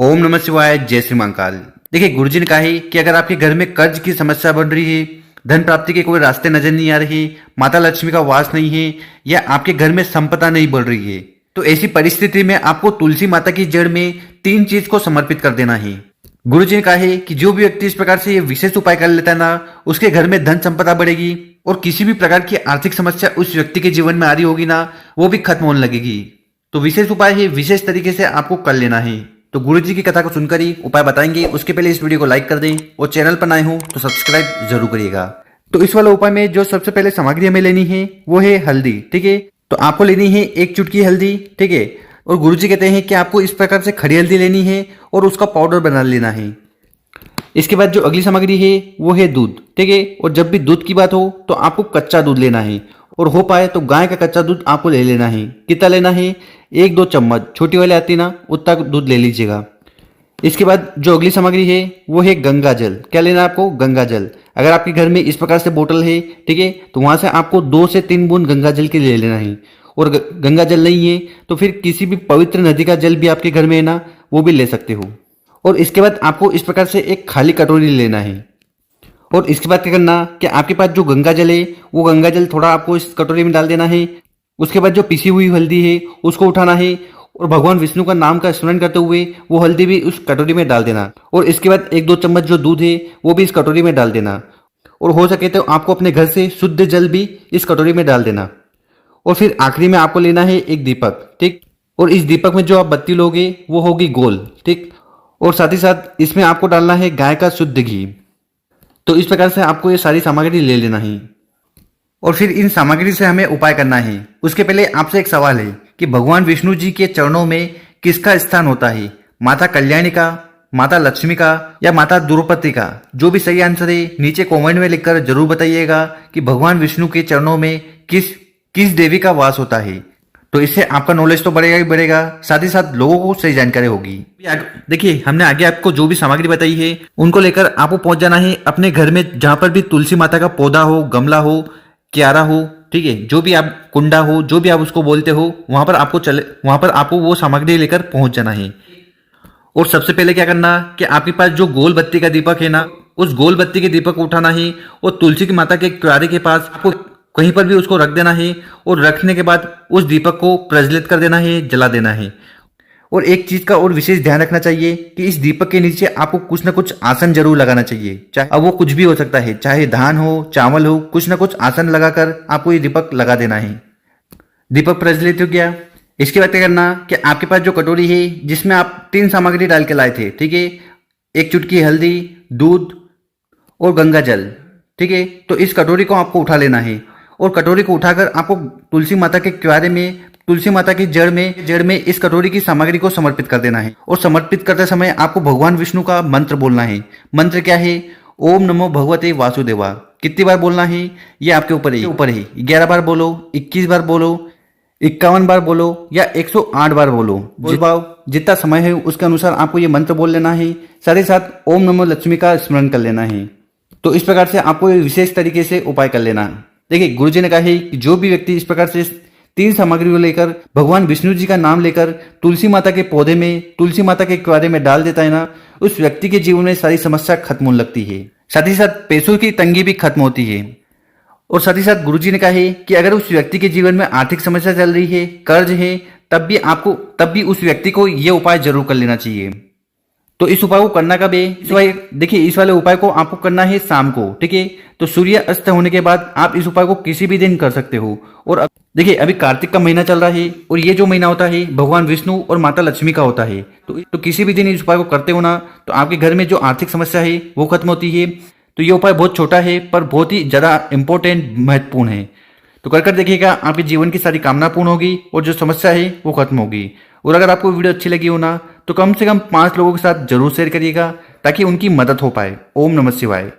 ओम नमः शिवाय, जय श्री महाकाल। देखिए, गुरुजी ने कहा है कि अगर आपके घर में कर्ज की समस्या बढ़ रही है, धन प्राप्ति के कोई रास्ते नजर नहीं आ रहे, माता लक्ष्मी का वास नहीं है या आपके घर में संपदा नहीं बढ़ रही है, तो ऐसी परिस्थिति में आपको तुलसी माता की जड़ में 3 चीज को समर्पित कर देना है। गुरुजी ने कहा है कि जो भी व्यक्ति इस प्रकार से ये विशेष उपाय कर लेता है ना, उसके घर में धन संपदा बढ़ेगी और किसी भी प्रकार की आर्थिक समस्या उस व्यक्ति के जीवन में आ रही होगी ना, वो भी खत्म होने लगेगी। तो विशेष उपाय है, विशेष तरीके से आपको कर लेना है। तो गुरुजी की कथा को सुनकर ही उपाय बताएंगे। उसके पहले इस वीडियो को लाइक कर दें और चैनल पर नए हो तो सब्सक्राइब जरूर करिएगा। तो इस वाले उपाय में जो सबसे पहले सामग्री हमें लेनी है वो है हल्दी। ठीक है, तो आपको लेनी है 1 चुटकी हल्दी। ठीक है, और गुरुजी कहते हैं कि आपको इस प्रकार से खड़ी हल्दी लेनी है और उसका पाउडर बना लेना है। इसके बाद जो अगली सामग्री है वो है दूध। ठीक है, और जब भी दूध की बात हो तो आपको कच्चा दूध लेना है और हो पाए तो गाय का कच्चा दूध आपको ले लेना है। कितना लेना है? 1-2 चम्मच, छोटी वाली आती ना, उतना दूध ले लीजिएगा। इसके बाद जो अगली सामग्री है वो है गंगा जल। क्या लेना है आपको? गंगा जल। अगर आपके घर में इस प्रकार से बोतल है, ठीक है, तो वहां से आपको 2 से 3 बूंद गंगा जल के ले लेना है। और गंगा जल नहीं है तो फिर किसी भी पवित्र नदी का जल भी आपके घर में है ना, वो भी ले सकते हो। और इसके बाद आपको इस प्रकार से एक खाली कटोरी लेना है। और इसके बाद क्या करना कि आपके पास जो गंगा जल है वो गंगा जल थोड़ा आपको इस कटोरी में डाल देना है। उसके बाद जो पिसी हुई हल्दी है उसको उठाना है और भगवान विष्णु का नाम का स्मरण करते हुए वो हल्दी भी उस कटोरी में डाल देना। और इसके बाद 1-2 चम्मच जो दूध है वो भी इस कटोरी में डाल देना। और हो सके तो आपको अपने घर से शुद्ध जल भी इस कटोरी में डाल देना। और फिर आखिरी में आपको लेना है एक दीपक। ठीक, और इस दीपक में जो आप बत्ती लोगे वो होगी गोल। ठीक, और साथ ही साथ इसमें आपको डालना है गाय का शुद्ध घी। तो इस प्रकार से आपको ये सारी सामग्री ले लेना है और फिर इन सामग्री से हमें उपाय करना है। उसके पहले आपसे एक सवाल है कि भगवान विष्णु जी के चरणों में किसका स्थान होता है? माता कल्याणी का, माता लक्ष्मी का या माता द्रौपदी का? जो भी सही आंसर है नीचे कमेंट में लिखकर जरूर बताइएगा कि भगवान विष्णु के चरणों में किस देवी का वास होता है। तो इससे आपका नॉलेज तो बढ़ेगा ही बढ़ेगा, साथ ही साथ लोगों को सही जानकारी होगी। देखिए, हमने आगे आपको जो भी सामग्री बताई है उनको लेकर आपको पहुंच जाना है अपने घर में, जहां पर भी तुलसी माता का पौधा हो, गमला हो, क्यारा हो, ठीक है, जो भी आप कुंडा हो, जो भी आप उसको बोलते हो, वहां पर आपको वो सामग्री लेकर पहुंच जाना है। और सबसे पहले क्या करना कि आपके पास जो गोल बत्ती का दीपक है ना, उस गोल बत्ती के दीपक को उठाना है और तुलसी की माता के क्यारे के पास आपको कहीं पर भी उसको रख देना है। और रखने के बाद उस दीपक को प्रज्वलित कर देना है, जला देना है। और एक चीज का और विशेष ध्यान रखना चाहिए कि इस दीपक के नीचे आपको कुछ ना कुछ आसन जरूर लगाना चाहिए। चाहे अब वो कुछ भी हो सकता है, चाहे धान हो, चावल हो, कुछ ना कुछ आसन लगाकर आपको ये दीपक लगा देना है। दीपक प्रज्वलित हो गया। इसके बाद क्या करना कि आपके पास जो कटोरी है जिसमें आप 3 सामग्री डाल के लाए थे, ठीक है, 1 चुटकी हल्दी, दूध और गंगा जल, ठीक है, तो इस कटोरी को आपको उठा लेना है। और कटोरी को उठाकर आपको तुलसी माता के क्यारे में, तुलसी माता की जड़ में इस कटोरी की सामग्री को समर्पित कर देना है। और समर्पित करते समय आपको भगवान विष्णु का मंत्र बोलना है। मंत्र क्या है? ओम नमो भगवते वासुदेवा। कितनी बार बोलना है ये आपके ऊपर है। 11 बार बोलो, 21 बार बोलो, 51 बार बोलो या 108 बार बोलो। जितना समय है उसके अनुसार आपको ये मंत्र बोल लेना है। साथ ही साथ ओम नमो लक्ष्मी का स्मरण कर लेना है। तो इस प्रकार से आपको ये विशेष तरीके से उपाय कर लेना है। देखिए, गुरुजी ने कहा है कि जो भी व्यक्ति इस प्रकार से 3 सामग्री को लेकर भगवान विष्णु जी का नाम लेकर तुलसी माता के पौधे में, तुलसी माता के क्यारे में डाल देता है ना, उस व्यक्ति के जीवन में सारी समस्या खत्म होने लगती है। साथ ही साथ पैसों की तंगी भी खत्म होती है। और साथ ही साथ गुरुजी ने कहा है कि अगर उस व्यक्ति के जीवन में आर्थिक समस्या चल रही है, कर्ज है, तब भी उस व्यक्ति को यह उपाय जरूर कर लेना चाहिए। तो इस उपाय को करना कब है? देखिए, इस वाले उपाय को आपको करना है शाम को। ठीक है, तो सूर्य अस्त होने के बाद आप इस उपाय को किसी भी दिन कर सकते हो। और देखिए, अभी कार्तिक का महीना चल रहा है और ये जो महीना होता है भगवान विष्णु और माता लक्ष्मी का होता है। तो किसी भी दिन इस उपाय को करते हो ना, तो आपके घर में जो आर्थिक समस्या है वो खत्म होती है। तो ये उपाय बहुत छोटा है पर बहुत ही ज्यादा इंपॉर्टेंट, महत्वपूर्ण है। तो कर देखिएगा, आपके जीवन की सारी कामना पूर्ण होगी और जो समस्या है वो खत्म होगी। और अगर आपको वीडियो अच्छी लगी हो ना, तो कम से कम 5 लोगों के साथ जरूर शेयर करिएगा ताकि उनकी मदद हो पाए। ओम नमः शिवाय।